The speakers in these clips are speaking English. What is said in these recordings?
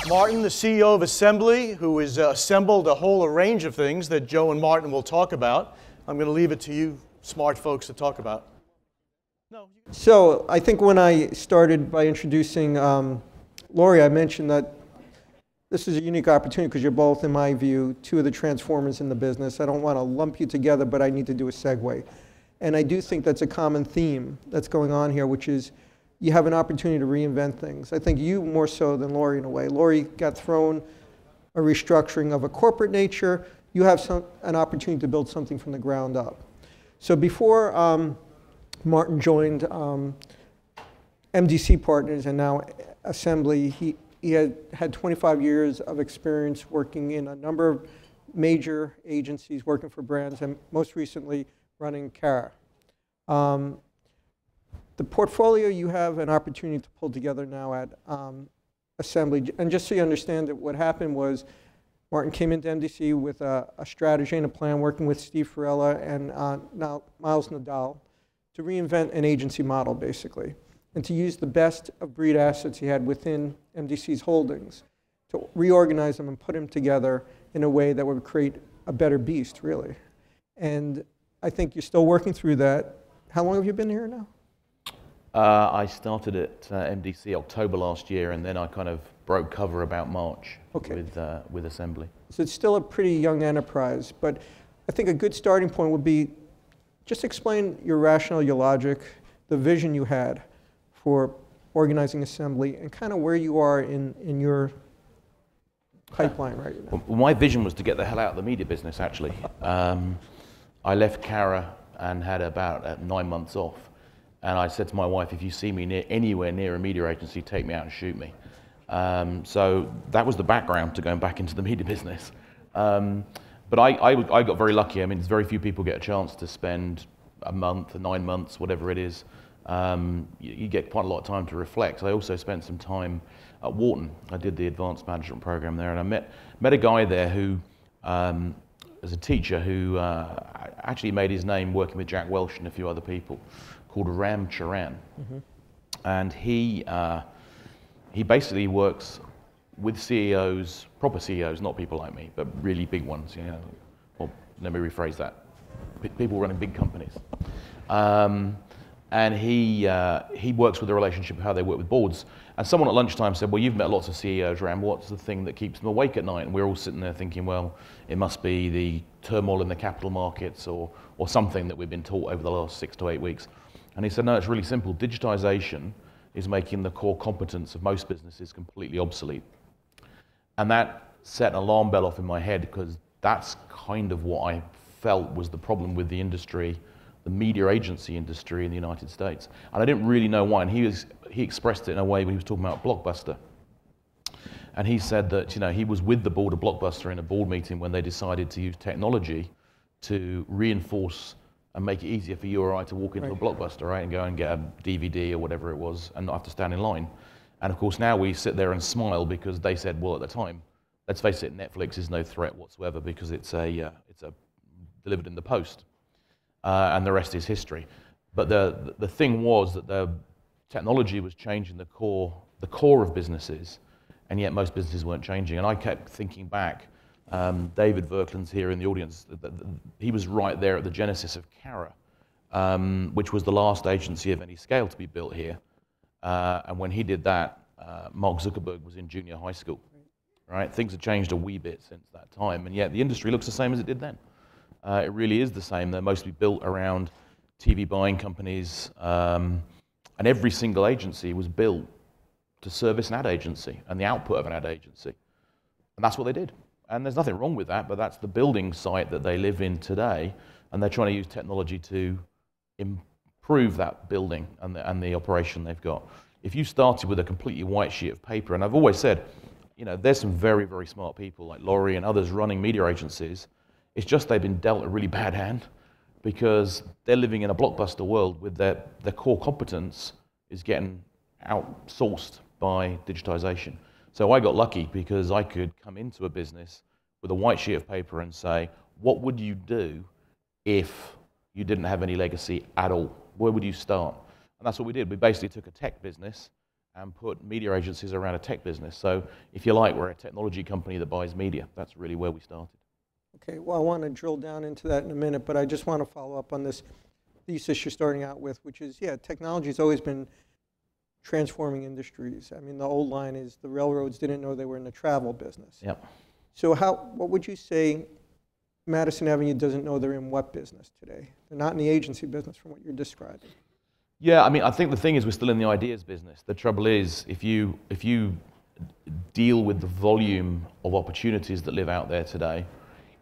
Martin, the CEO of Assembly, who has assembled a whole range of things that Joe and Martin will talk about. I'm going to leave it to you smart folks to talk about. So I think when I started by introducing Lori, I mentioned that this is a unique opportunity because you're both, in my view, two of the transformers in the business. I don't want to lump you together, but I need to do a segue. And I do think that's a common theme that's going on here, which is you have an opportunity to reinvent things. I think you more so than Lori in a way. Lori got thrown a restructuring of a corporate nature. You have an opportunity to build something from the ground up. So before Martin joined MDC Partners and now Assembly, he had 25 years of experience working in a number of major agencies, working for brands, and most recently running Cara. The portfolio you have an opportunity to pull together now at Assembly, and just so you understand it, what happened was Martin came into MDC with a strategy and a plan, working with Steve Farella and now Miles Nadal, to reinvent an agency model, basically, and to use the best of breed assets he had within MDC's holdings to reorganize them and put them together in a way that would create a better beast, really. And I think you're still working through that. How long have you been here now? I started at MDC October last year, and then I kind of broke cover about March with Assembly. So it's still a pretty young enterprise, but I think a good starting point would be just explain your rationale, your logic, the vision you had for organizing Assembly, and kind of where you are in your pipeline right now. Well, my vision was to get the hell out of the media business, actually. I left Cara and had about 9 months off. And I said to my wife, if you see me anywhere near a media agency, take me out and shoot me. So that was the background to going back into the media business. But I got very lucky. I mean, very few people get a chance to spend a month, 9 months, whatever it is. You get quite a lot of time to reflect. I also spent some time at Wharton. I did the advanced management program there, and I met a guy there who, as a teacher, who actually made his name working with Jack Welch and a few other people, called Ram Charan. Mm-hmm. And he basically works with CEOs, proper CEOs, not people like me, but really big ones. You know, well, let me rephrase that: people running big companies. And he works with the relationship of how they work with boards. And someone at lunchtime said, well, you've met lots of CEOs, Ram, what's the thing that keeps them awake at night? And we're all sitting there thinking, well, it must be the turmoil in the capital markets or something that we've been taught over the last 6 to 8 weeks. And he said, no, it's really simple. Digitization is making the core competence of most businesses completely obsolete. And that set an alarm bell off in my head, because that's kind of what I felt was the problem with the industry, the media agency industry in the United States. And I didn't really know why. And he expressed it in a way when he was talking about Blockbuster. And he said that, you know, he was with the board of Blockbuster in a board meeting when they decided to use technology to reinforce and make it easier for you or I to walk into a Blockbuster, right, and go and get a DVD or whatever it was and not have to stand in line. And of course now we sit there and smile because they said, well, at the time, let's face it, Netflix is no threat whatsoever because it's a delivered in the post. And the rest is history. But the thing was that the technology was changing the core of businesses, and yet most businesses weren't changing. And I kept thinking back, David Verkland's here in the audience, he was right there at the genesis of Cara, which was the last agency of any scale to be built here. And when he did that, Mark Zuckerberg was in junior high school, right? Things have changed a wee bit since that time, and yet the industry looks the same as it did then. It really is the same. They're mostly built around TV buying companies, and every single agency was built to service an ad agency and the output of an ad agency. And that's what they did. And there's nothing wrong with that, but that's the building site that they live in today, and they're trying to use technology to improve that building and the operation they've got. If you started with a completely white sheet of paper, and I've always said, you know, there's some very, very smart people like Laurie and others running media agencies. It's just they've been dealt a really bad hand because they're living in a Blockbuster world with their core competence is getting outsourced by digitization. So I got lucky because I could come into a business with a white sheet of paper and say, what would you do if you didn't have any legacy at all? Where would you start? And that's what we did. We basically took a tech business and put media agencies around a tech business. So if you like, we're a technology company that buys media. That's really where we started. Okay, well, I want to drill down into that in a minute, but I just want to follow up on this thesis you're starting out with, which is, yeah, technology's always been transforming industries. I mean, the old line is the railroads didn't know they were in the travel business. Yep. So what would you say Madison Avenue doesn't know they're in what business today? They're not in the agency business from what you're describing. Yeah, I mean, I think the thing is we're still in the ideas business. The trouble is, if you deal with the volume of opportunities that live out there today,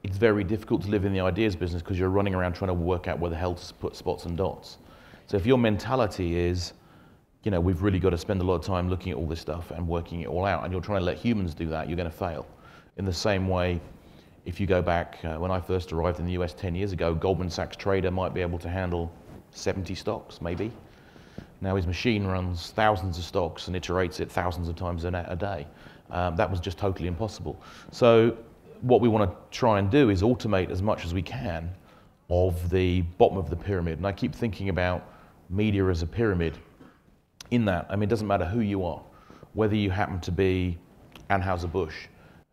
it's very difficult to live in the ideas business because you're running around trying to work out where the hell to put spots and dots. So if your mentality is, you know, we've really got to spend a lot of time looking at all this stuff and working it all out, and you're trying to let humans do that, you're going to fail. In the same way, if you go back, when I first arrived in the US 10 years ago, Goldman Sachs trader might be able to handle 70 stocks, maybe. Now his machine runs thousands of stocks and iterates it thousands of times a day. That was just totally impossible. So what we want to try and do is automate as much as we can of the bottom of the pyramid. And I keep thinking about media as a pyramid in that. I mean, it doesn't matter who you are, whether you happen to be Anheuser-Busch,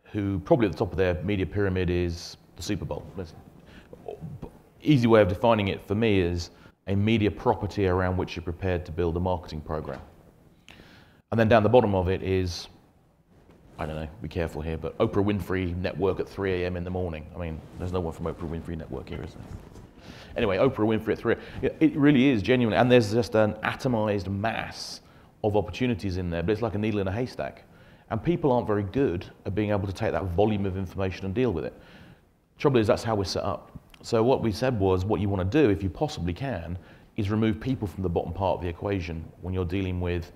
who probably at the top of their media pyramid is the Super Bowl. Easy way of defining it for me is a media property around which you're prepared to build a marketing program. And then down the bottom of it is, I don't know, be careful here, but Oprah Winfrey Network at 3 a.m. in the morning. I mean, there's no one from Oprah Winfrey Network here, is there? Anyway, Oprah Winfrey at 3 a.m. It really is genuine, and there's just an atomized mass of opportunities in there, but it's like a needle in a haystack. And people aren't very good at being able to take that volume of information and deal with it. Trouble is, that's how we're set up. So what we said was, what you want to do, if you possibly can, is remove people from the bottom part of the equation when you're dealing with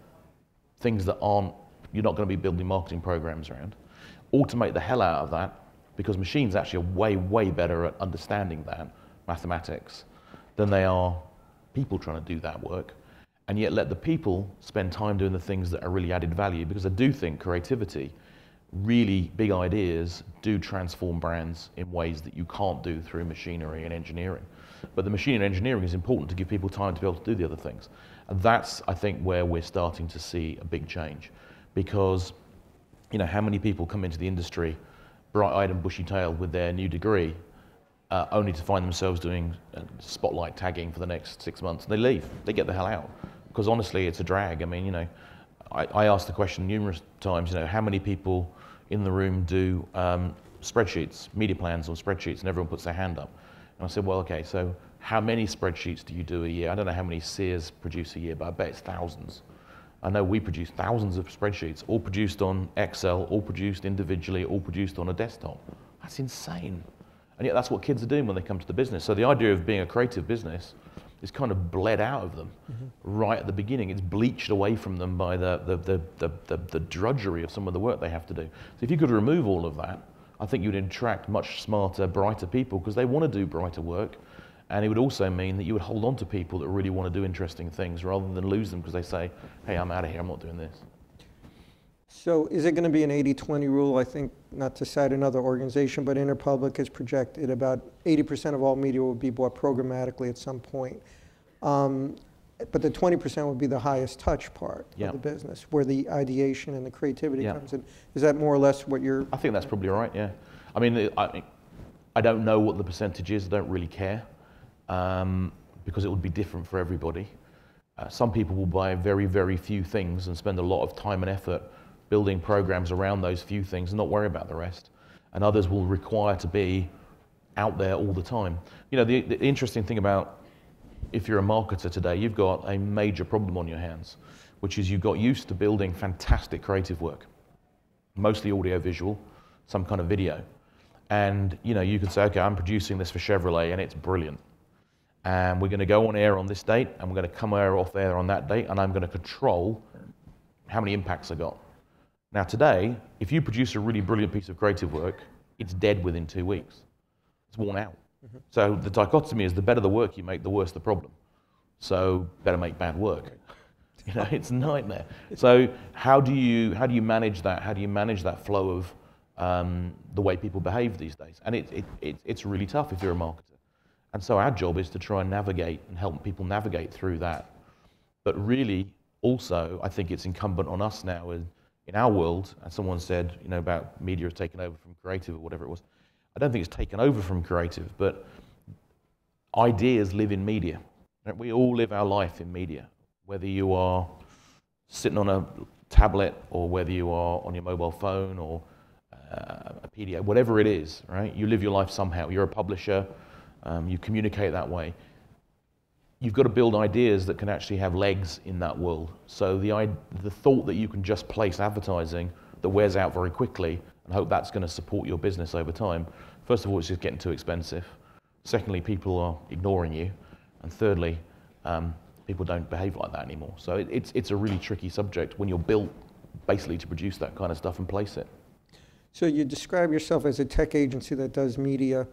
things that you're not going to be building marketing programs around. Automate the hell out of that, because machines actually are way, way better at understanding that, mathematics, than they are people trying to do that work. And yet let the people spend time doing the things that are really added value, because I do think creativity, really big ideas, do transform brands in ways that you can't do through machinery and engineering. But the machine and engineering is important to give people time to be able to do the other things. And that's, I think, where we're starting to see a big change. Because, you know, how many people come into the industry bright-eyed and bushy-tailed with their new degree, only to find themselves doing spotlight tagging for the next 6 months, and they leave, they get the hell out. Because honestly, it's a drag. I mean, you know, I asked the question numerous times, you know, how many people in the room do spreadsheets, media plans on spreadsheets, and everyone puts their hand up. And I said, well, okay, so how many spreadsheets do you do a year? I don't know how many Sears produce a year, but I bet it's thousands. I know we produce thousands of spreadsheets, all produced on Excel, all produced individually, all produced on a desktop. That's insane. And yet that's what kids are doing when they come to the business. So the idea of being a creative business is kind of bled out of them right at the beginning. It's bleached away from them by the drudgery of some of the work they have to do. So if you could remove all of that, I think you'd attract much smarter, brighter people, because they want to do brighter work. And it would also mean that you would hold on to people that really want to do interesting things rather than lose them because they say, hey, I'm out of here, I'm not doing this. So is it going to be an 80-20 rule? I think, not to cite another organization, but Interpublic has projected about 80% of all media will be bought programmatically at some point. But the 20% would be the highest touch part of the business, where the ideation and the creativity comes in. Is that more or less what you're... I think that's probably right, yeah. I mean, I don't know what the percentage is, I don't really care, because it would be different for everybody. Some people will buy very, very few things and spend a lot of time and effort building programs around those few things and not worry about the rest. And others will require to be out there all the time. You know, the interesting thing about, if you're a marketer today, you've got a major problem on your hands, which is you've got used to building fantastic creative work, mostly audio-visual, some kind of video. And, you know, you can say, okay, I'm producing this for Chevrolet and it's brilliant. And we're going to go on air on this date, and we're going to come off air on that date, and I'm going to control how many impacts I got. Now today, if you produce a really brilliant piece of creative work, it's dead within 2 weeks. It's worn out. So the dichotomy is the better the work you make, the worse the problem. So better make bad work. You know, it's a nightmare. So how do you manage that? How do you manage that flow of the way people behave these days? And it's really tough if you're a marketer. And so our job is to try and navigate and help people navigate through that. But really, also, I think it's incumbent on us now in our world, as someone said, you know, about media has taken over from creative or whatever it was. I don't think it's taken over from creative, but ideas live in media. We all live our life in media, whether you are sitting on a tablet or whether you are on your mobile phone or a PDF, whatever it is, right? You live your life somehow. You're a publisher, you communicate that way. You've got to build ideas that can actually have legs in that world. So the thought that you can just place advertising that wears out very quickly and hope that's going to support your business over time, first of all, it's just getting too expensive. Secondly, people are ignoring you. And thirdly, people don't behave like that anymore. So it's a really tricky subject when you're built basically to produce that kind of stuff and place it. So you describe yourself as a tech agency that does media.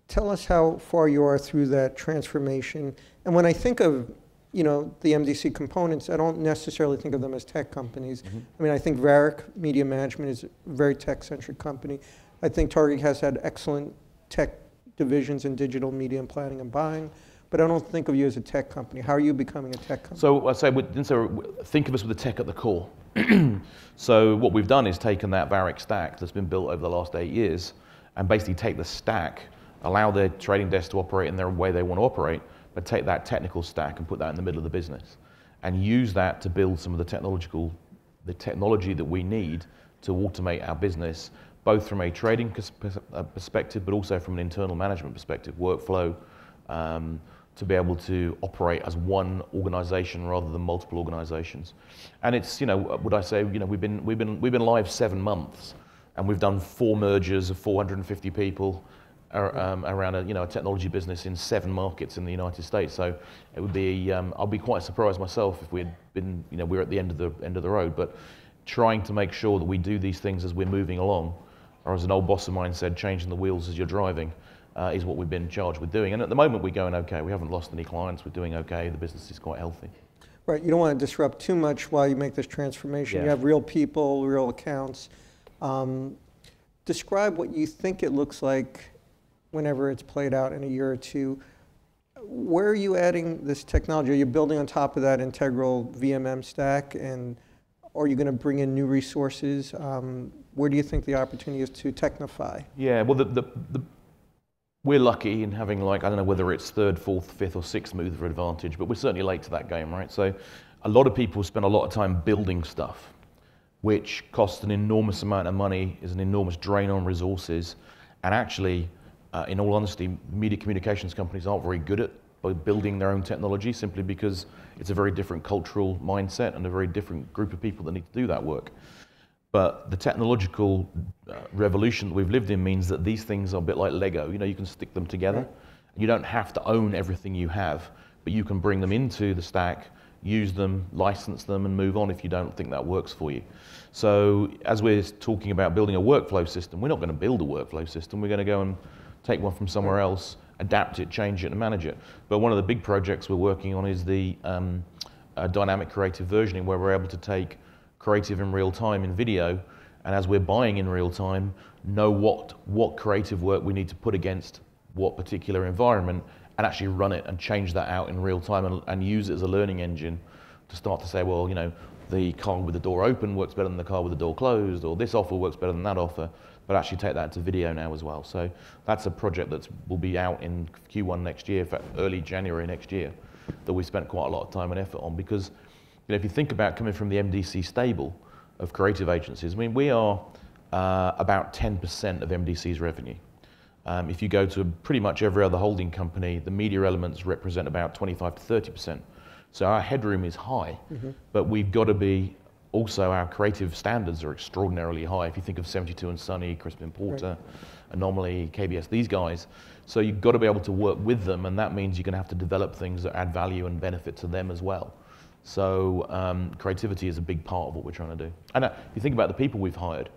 Tell us how far you are through that transformation. And when I think of, you know, the MDC components, I don't necessarily think of them as tech companies. Mm-hmm. I mean, I think Varick Media Management is a very tech-centric company. I think Target has had excellent tech divisions in digital media and planning and buying, but I don't think of you as a tech company. How are you becoming a tech company? So I say, think of us with the tech at the core. So what we've done is taken that Varick stack that's been built over the last 8 years and basically take the stack, allow their trading desk to operate in their way they want to operate, but take that technical stack and put that in the middle of the business and use that to build some of the technology that we need to automate our business, both from a trading perspective, but also from an internal management perspective, workflow, to be able to operate as one organization rather than multiple organizations. And it's, you know, would I say, you know, we've been live 7 months and we've done 4 mergers of 450 people around a technology business in 7 markets in the United States. So it would be, I'll be quite surprised myself if we had been, you know, we're at the end of the road, but trying to make sure that we do these things as we're moving along, or as an old boss of mine said, changing the wheels as you're driving, is what we've been charged with doing. And at the moment we're going okay. We haven't lost any clients. We're doing okay. The business is quite healthy. Right. You don't want to disrupt too much while you make this transformation. Yeah. You have real people, real accounts. Describe what you think it looks like whenever it's played out in a year or two. Where are you adding this technology? Are you building on top of that integral VMM stack, and are you going to bring in new resources? Where do you think the opportunity is to technify? Yeah, well, we're lucky in having, like, I don't know whether it's 3rd, 4th, 5th or 6th mover advantage, but we're certainly late to that game, right? So a lot of people spend a lot of time building stuff, which costs an enormous amount of money, is an enormous drain on resources, and actually, in all honesty, media communications companies aren't very good at building their own technology simply because it's a very different cultural mindset and a very different group of people that need to do that work. But the technological revolution that we've lived in means that these things are a bit like Lego. You know, you can stick them together. Right. You don't have to own everything you have, but you can bring them into the stack, use them, license them, and move on if you don't think that works for you. So as we're talking about building a workflow system, we're not going to build a workflow system. We're going to go and take one from somewhere else, adapt it, change it, and manage it. But one of the big projects we're working on is the dynamic creative versioning, where we're able to take creative in real time in video, and as we're buying in real time, know what creative work we need to put against what particular environment, and actually run it and change that out in real time and use it as a learning engine to start to say, well, you know, the car with the door open works better than the car with the door closed, or this offer works better than that offer, but actually take that to video now as well. So that's a project that will be out in Q1 next year, in fact, early January next year, that we spent quite a lot of time and effort on, because you know, if you think about coming from the MDC stable of creative agencies, I mean, we are about 10% of MDC's revenue. If you go to pretty much every other holding company, the media elements represent about 25 to 30%. So our headroom is high, but we've got to be, also our creative standards are extraordinarily high. If you think of 72 and Sunny, Crispin Porter, right, Anomaly, KBS, these guys. So you've got to be able to work with them, and that means you're going to have to develop things that add value and benefit to them as well. So creativity is a big part of what we're trying to do. And if you think about the people we've hired,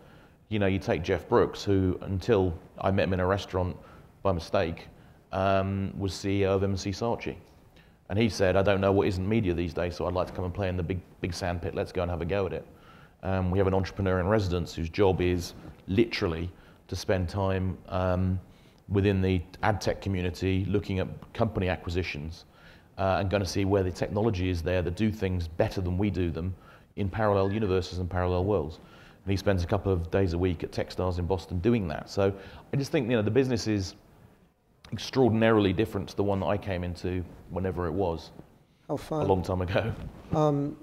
you know, you take Jeff Brooks, who until I met him in a restaurant by mistake, was CEO of MC Saatchi. And he said, I don't know what isn't media these days, so I'd like to come and play in the big sandpit. Let's go and have a go at it. We have an entrepreneur in residence whose job is literally to spend time within the ad tech community looking at company acquisitions, and going to see where the technology is there that do things better than we do them in parallel universes and parallel worlds. And he spends a couple of days a week at Techstars in Boston doing that. So I just think, the business is extraordinarily different to the one that I came into whenever it was. How fun. A long time ago.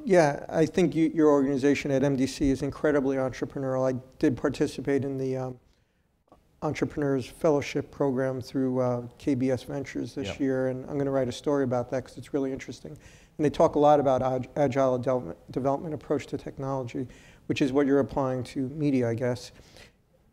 Yeah, I think your organization at MDC is incredibly entrepreneurial. I did participate in the Entrepreneurs Fellowship program through KBS Ventures this year, and I'm going to write a story about that because it's really interesting. And they talk a lot about agile development approach to technology, which is what you're applying to media, I guess.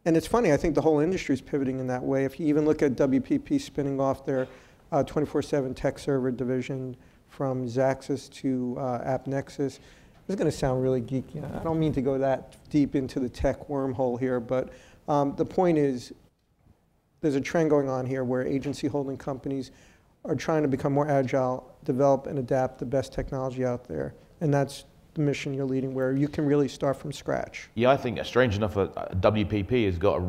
And it's funny, I think the whole industry is pivoting in that way. If you even look at WPP spinning off their 24/7 tech server division from Xaxis to AppNexus, this is going to sound really geeky. I don't mean to go that deep into the tech wormhole here, but the point is there's a trend going on here where agency holding companies are trying to become more agile, develop and adapt the best technology out there. And that's the mission you're leading, where you can really start from scratch. Yeah, I think, strange enough, WPP has got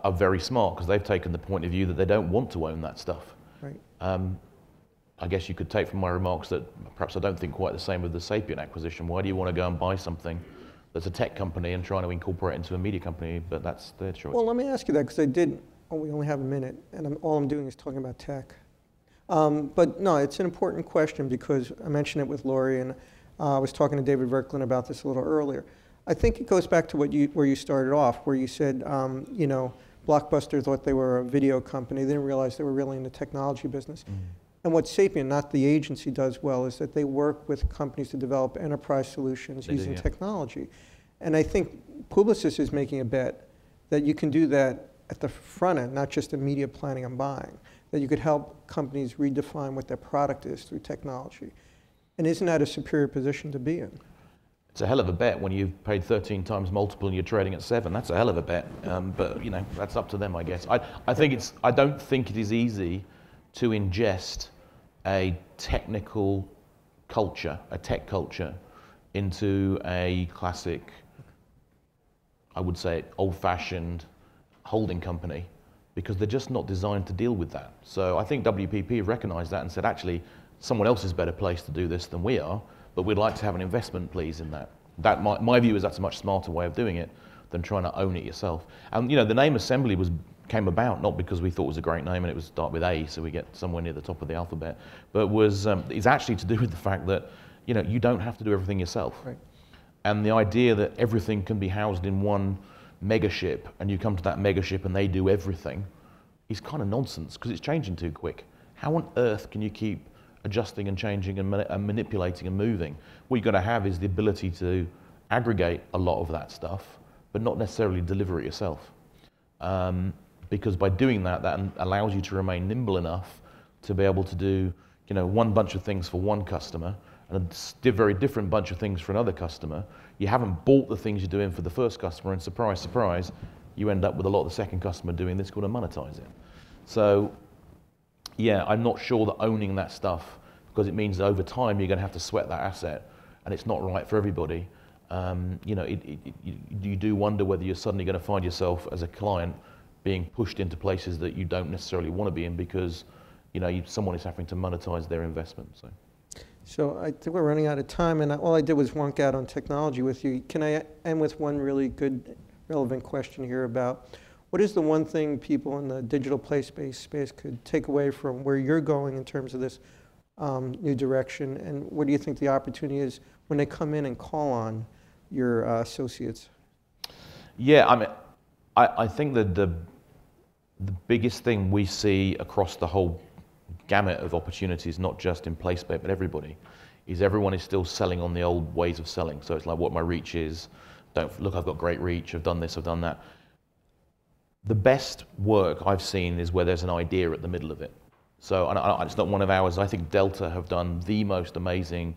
a very smart, because they've taken the point of view that they don't want to own that stuff. Right. I guess you could take from my remarks that perhaps I don't think quite the same with the Sapient acquisition. Why do you want to go and buy something that's a tech company and trying to incorporate it into a media company? But that's their choice. Well, let me ask you that, because we only have a minute, and all I'm doing is talking about tech. But no, it's an important question, because I mentioned it with Lori, and I was talking to David Verklin about this a little earlier. I think it goes back to where you started off, where you said, Blockbuster thought they were a video company. They didn't realize they were really in the technology business. And what Sapient, not the agency, does well is that they work with companies to develop enterprise solutions using technology. And I think Publicis is making a bet that you can do that at the front end, not just in media planning and buying, that you could help companies redefine what their product is through technology. And isn't that a superior position to be in? It's a hell of a bet when you've paid 13 times multiple and you're trading at 7. That's a hell of a bet. But that's up to them, I guess. I don't think it is easy to ingest a technical culture, a tech culture, into a classic, I would say, old-fashioned holding company, because they're just not designed to deal with that. So I think WPP recognized that and said, actually, someone else is better placed to do this than we are, but we'd like to have an investment, please, in that. My view is that's a much smarter way of doing it than trying to own it yourself. And the name Assembly came about not because we thought it was a great name and it was start with A, so we get somewhere near the top of the alphabet, but it's actually to do with the fact that you don't have to do everything yourself. Right. And the idea that everything can be housed in one megaship, and you come to that megaship and they do everything, is kind of nonsense, because it's changing too quick. How on earth can you keep adjusting and changing and manipulating and moving? What you've got to have is the ability to aggregate a lot of that stuff, but not necessarily deliver it yourself. Because by doing that allows you to remain nimble enough to be able to do one bunch of things for one customer and a very different bunch of things for another customer. You haven't bought the things you're doing for the first customer, and surprise, surprise, you end up with a lot of the second customer doing this, called to monetize it. So yeah, I'm not sure that owning that stuff, because it means that over time you're going to have to sweat that asset, and it's not right for everybody. You do wonder whether you're suddenly going to find yourself as a client being pushed into places that you don't necessarily want to be in, because someone is having to monetize their investment. So I think we're running out of time, and all I did was wonk out on technology with you. Can I end with one really good, relevant question here about what is the one thing people in the digital place-based space could take away from where you're going in terms of this new direction, and what do you think the opportunity is when they come in and call on your associates? Yeah, I think that the biggest thing we see across the whole gamut of opportunities, not just in place-based, but everybody, is everyone is still selling on the old ways of selling. So it's like, what my reach is, look, I've got great reach, I've done this, I've done that. The best work I've seen is where there's an idea at the middle of it. So it's not one of ours. I think Delta have done the most amazing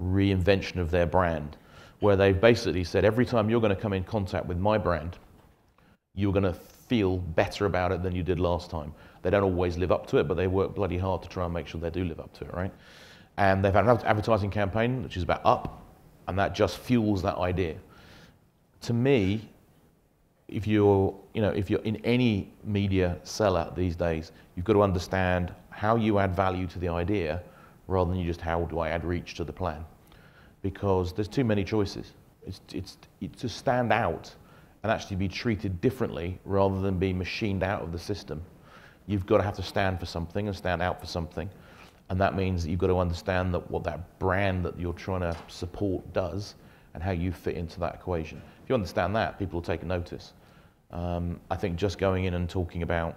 reinvention of their brand, where they've basically said, every time you're going to come in contact with my brand, you're going to feel better about it than you did last time. They don't always live up to it, but they work bloody hard to try and make sure they do live up to it, right? And they've had an advertising campaign which is about up, and that just fuels that idea. To me, if you're in any media seller these days, you've got to understand how you add value to the idea rather than you just how do I add reach to the plan, because there's too many choices. It's to stand out and actually be treated differently rather than be machined out of the system. You've got to have to stand for something and stand out for something. And that means that you've got to understand that what that brand that you're trying to support does and how you fit into that equation. If you understand that, people will take notice. I think just going in and talking about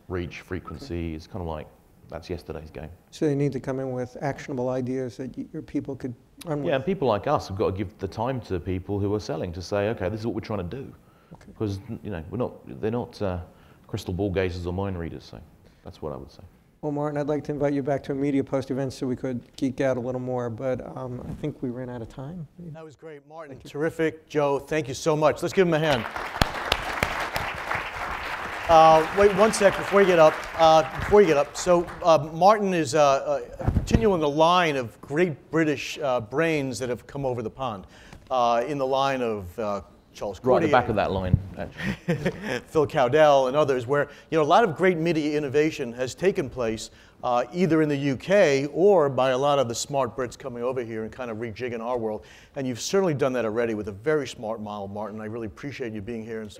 reach, frequency is kind of like, that's yesterday's game. So they need to come in with actionable ideas that your people could run with. Yeah, and people like us have got to give the time to people who are selling to say, okay, this is what we're trying to do. Because they're not crystal ball gazers or mind readers, so that's what I would say. Well, Martin, I'd like to invite you back to a MediaPost event so we could geek out a little more, but I think we ran out of time. That was great, Martin. Terrific. Joe, thank you so much. Let's give him a hand. Wait 1 sec before you get up. So Martin is continuing the line of great British brains that have come over the pond in the line of Charles Cordier, right at the back of that line, actually. Phil Cowdell and others, where a lot of great media innovation has taken place either in the UK or by a lot of the smart Brits coming over here and kind of rejigging our world. And you've certainly done that already with a very smart model, Martin. I really appreciate you being here. And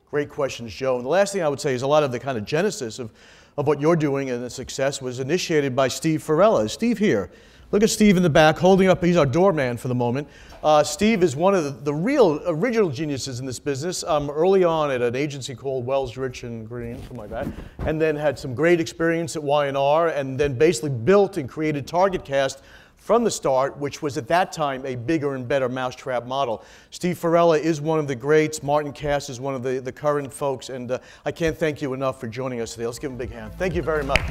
great questions, Joe. And the last thing I would say is a lot of the kind of genesis of what you're doing and the success was initiated by Steve Farella. Is Steve here? Look at Steve in the back holding up, he's our doorman for the moment. Steve is one of the real original geniuses in this business. Early on at an agency called Wells, Rich and Green, something like that, and then had some great experience at Y&R, and then basically built and created TargetCast from the start, which was at that time a bigger and better mousetrap model. Steve Farella is one of the greats. Martin Cass is one of the current folks, and I can't thank you enough for joining us today. Let's give him a big hand. Thank you very much.